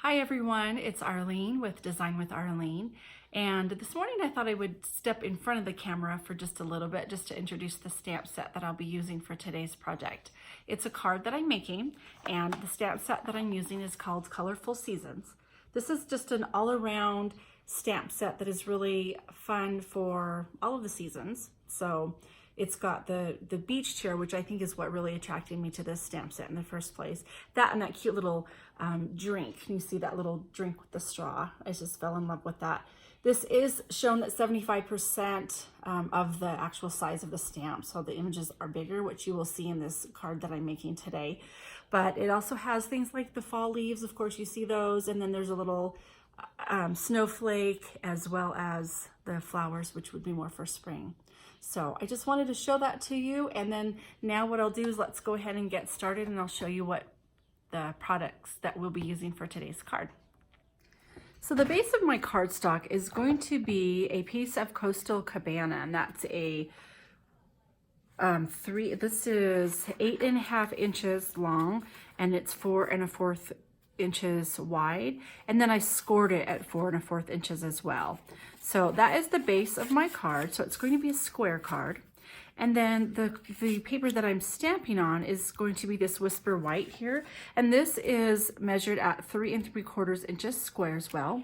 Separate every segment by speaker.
Speaker 1: Hi everyone, it's Arlene with Design with Arlene, and this morning I thought I would step in front of the camera for just a little bit just to introduce the stamp set that I'll be using for today's project. It's a card that I'm making, and the stamp set that I'm using is called Colorful Seasons. This is just an all-around stamp set that is really fun for all of the seasons. So it's got the beach chair, which I think is what really attracted me to this stamp set in the first place. That and that cute little drink. Can you see that little drink with the straw? I just fell in love with that. This is shown at 75% of the actual size of the stamp, so the images are bigger, which you will see in this card that I'm making today. But it also has things like the fall leaves, of course you see those, and then there's a little snowflake, as well as the flowers, which would be more for spring. So I just wanted to show that to you, and then now what I'll do is let's go ahead and get started, and I'll show you what the products that we'll be using for today's card. So the base of my cardstock is going to be a piece of Coastal Cabana, and that's a this is 8.5 inches long, and it's 4 1/4 inches wide, and then I scored it at 4 1/4 inches as well. So that is the base of my card. So it's going to be a square card, and then the paper that I'm stamping on is going to be this Whisper White here, and this is measured at 3 3/4 inches square as well.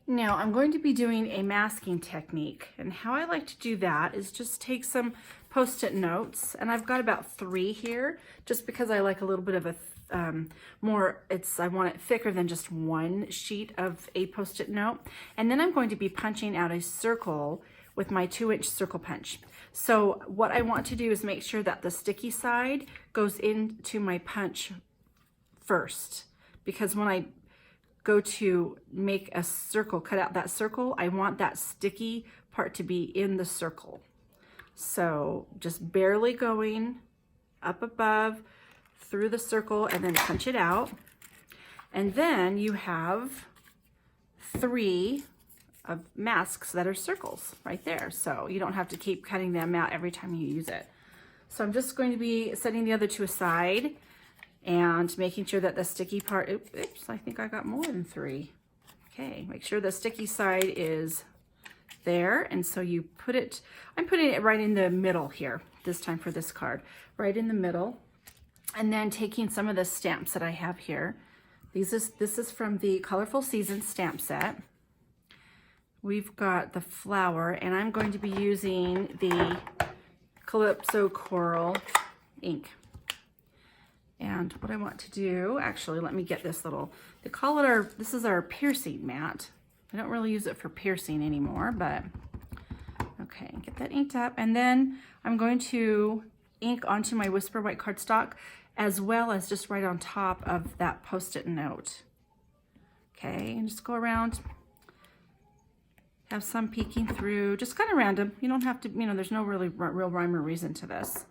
Speaker 1: Now I'm going to be doing a masking technique, and how I like to do that is just take some Post-it notes, and I've got about 3 here, just because I like a little bit of a I want it thicker than just one sheet of a Post-it note. And then I'm going to be punching out a circle with my 2-inch circle punch. So what I want to do is make sure that the sticky side goes into my punch first, because when I go to make a circle, cut out that circle, I want that sticky part to be in the circle. So just barely going up above through the circle and then punch it out. And then you have 3 of masks that are circles right there. So you don't have to keep cutting them out every time you use it. So I'm just going to be setting the other 2 aside and making sure that the sticky part, oops, I think I got more than 3. Okay, make sure the sticky side is there. And so you put it, I'm putting it right in the middle here, this time for this card, right in the middle. And then taking some of the stamps that I have here. This is from the Colorful Seasons stamp set. We've got the flower, and I'm going to be using the Calypso Coral ink. And what I want to do, actually, let me get this little, they call it this is our piercing mat. I don't really use it for piercing anymore, but okay, get that inked up. And then I'm going to ink onto my Whisper White cardstock, as well as just right on top of that Post-it note. Okay, and just go around, have some peeking through, just kind of random. You don't have to, there's no really real rhyme or reason to this.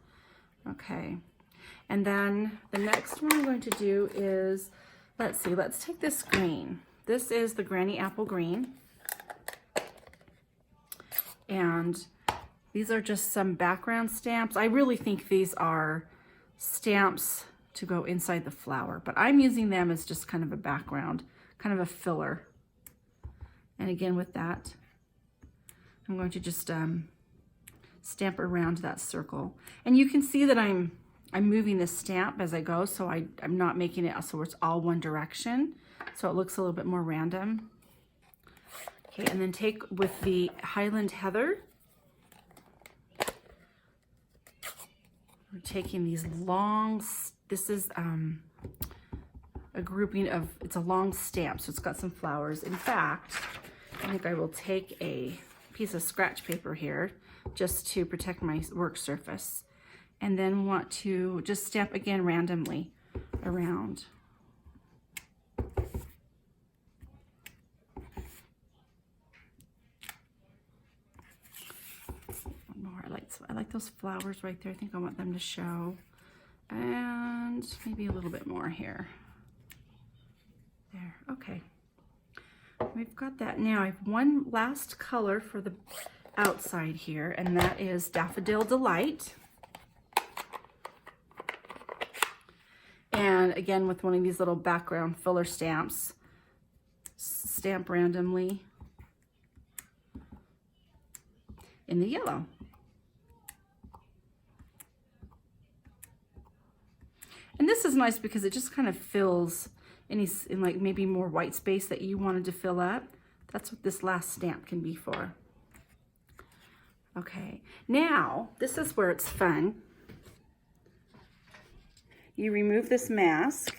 Speaker 1: Okay, and then the next one I'm going to do is, let's see, let's take this green. This is the Granny Apple Green. And these are just some background stamps. I really think these are stamps to go inside the flower, but I'm using them as just kind of a background, kind of a filler. And again, with that, I'm going to just stamp around that circle. And you can see that I'm moving the stamp as I go, so I'm not making it so it's all one direction, so it looks a little bit more random. Okay, and then take with the Highland Heather, we're taking these long, this is a grouping of, it's a long stamp, so it's got some flowers. In fact, I think I will take a piece of scratch paper here just to protect my work surface, and then want to just stamp again randomly around. I like those flowers right there. I think I want them to show. And maybe a little bit more here. There, okay. We've got that. Now I have one last color for the outside here, and that is Daffodil Delight. And again, with one of these little background filler stamps, stamp randomly in the yellow. And this is nice because it just kind of fills any, in like maybe more white space that you wanted to fill up. That's what this last stamp can be for. Okay, now this is where it's fun. You remove this mask,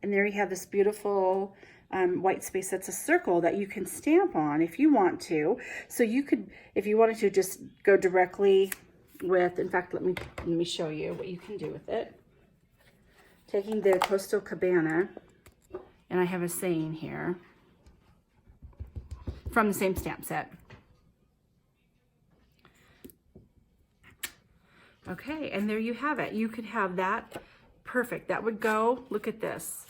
Speaker 1: and there you have this beautiful white space that's a circle that you can stamp on if you want to. So you could, if you wanted to, just go directly with, in fact, let me show you what you can do with it. Taking the Coastal Cabana, and I have a saying here from the same stamp set. Okay, and there you have it. You could have that. Perfect. That would go, look at this.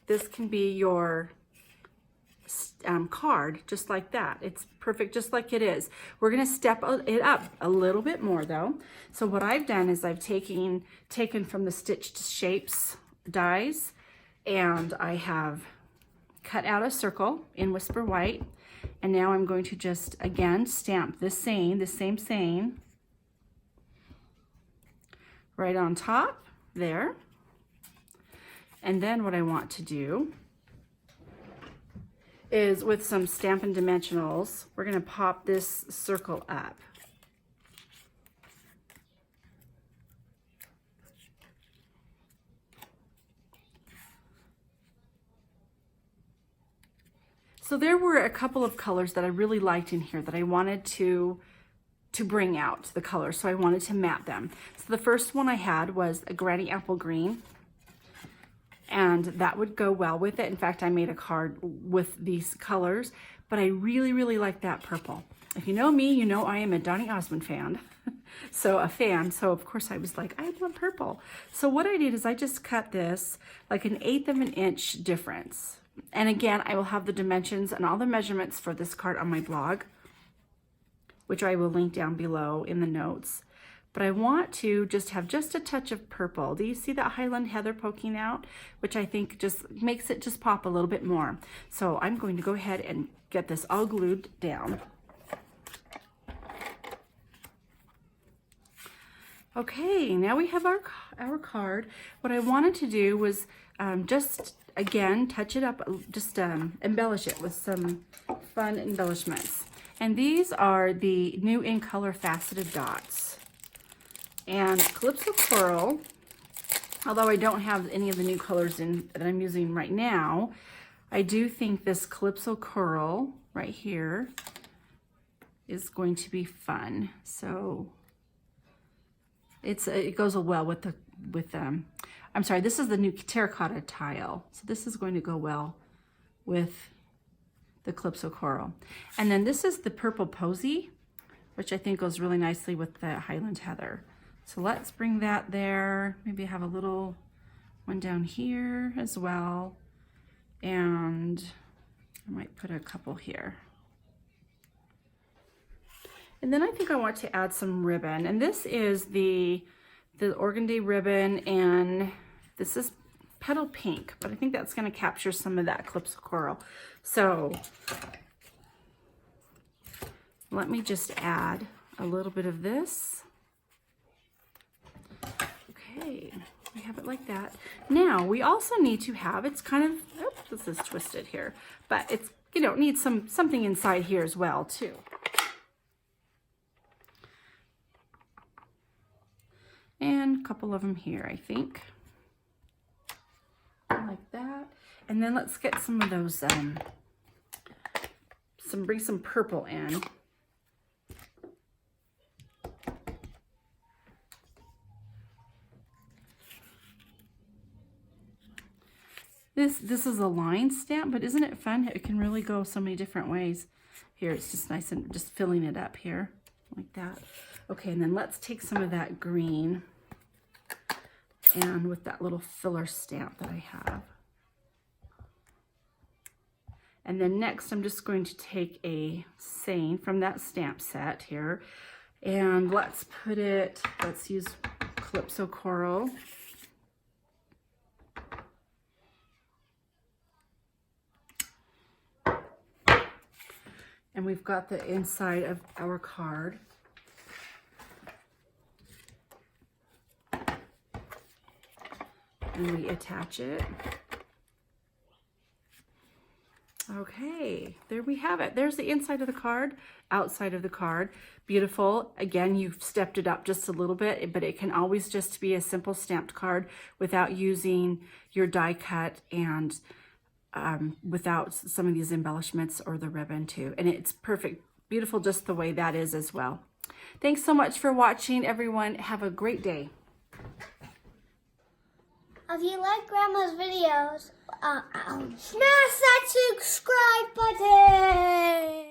Speaker 1: This can be your card, just like that. It's perfect, just like it is. We're going to step it up a little bit more, though. So what I've done is I've taken from the Stitched Shapes dies, and I have cut out a circle in Whisper White, and now I'm going to just, again, stamp the same saying right on top there. And then what I want to do is, with some Stampin' Dimensionals, we're going to pop this circle up. So there were a couple of colors that I really liked in here that I wanted to bring out the colors, so I wanted to map them. So the first one I had was a Granny Apple Green, and that would go well with it. In fact, I made a card with these colors, but I really, really like that purple. If you know me, you know I am a Donny Osmond fan. So of course I was like, I want purple. So what I did is I just cut this like 1/8 of an inch difference. And again, I will have the dimensions and all the measurements for this card on my blog, which I will link down below in the notes. But I want to just have just a touch of purple. Do you see that Highland Heather poking out? Which I think just makes it just pop a little bit more. So I'm going to go ahead and get this all glued down. Okay, now we have our card. What I wanted to do was just, again, touch it up, just embellish it with some fun embellishments. And these are the new In Color Faceted Dots. And Calypso Coral, although I don't have any of the new colors that I'm using right now, I do think this Calypso Coral right here is going to be fun. So it goes well with I'm sorry, this is the new Terracotta Tile. So this is going to go well with the Calypso Coral. And then this is the Purple Posy, which I think goes really nicely with the Highland Heather. So let's bring that there. Maybe have a little one down here as well. And I might put a couple here. And then I think I want to add some ribbon. And this is the Organdy ribbon, and this is Petal Pink, but I think that's going to capture some of that Calypso Coral. So let me just add a little bit of this. Okay, we have it like that. Now we also need to have, it's kind of, oops, this is twisted here, but it's, you know, needs something inside here as well too. And a couple of them here, I think. Like that. And then let's get some of those, bring some purple in. This is a line stamp, but isn't it fun? It can really go so many different ways. Here, it's just nice and just filling it up here like that. Okay, and then let's take some of that green and with that little filler stamp that I have. And then next, I'm just going to take a saying from that stamp set here, and let's use Calypso Coral. And we've got the inside of our card. And we attach it. Okay, there we have it. There's the inside of the card, outside of the card. Beautiful. Again, you've stepped it up just a little bit, but it can always just be a simple stamped card without using your die cut and without some of these embellishments or the ribbon too. And it's perfect, beautiful just the way that is as well. Thanks so much for watching, everyone. Have a great day.
Speaker 2: If you like Grandma's videos, smash that subscribe button!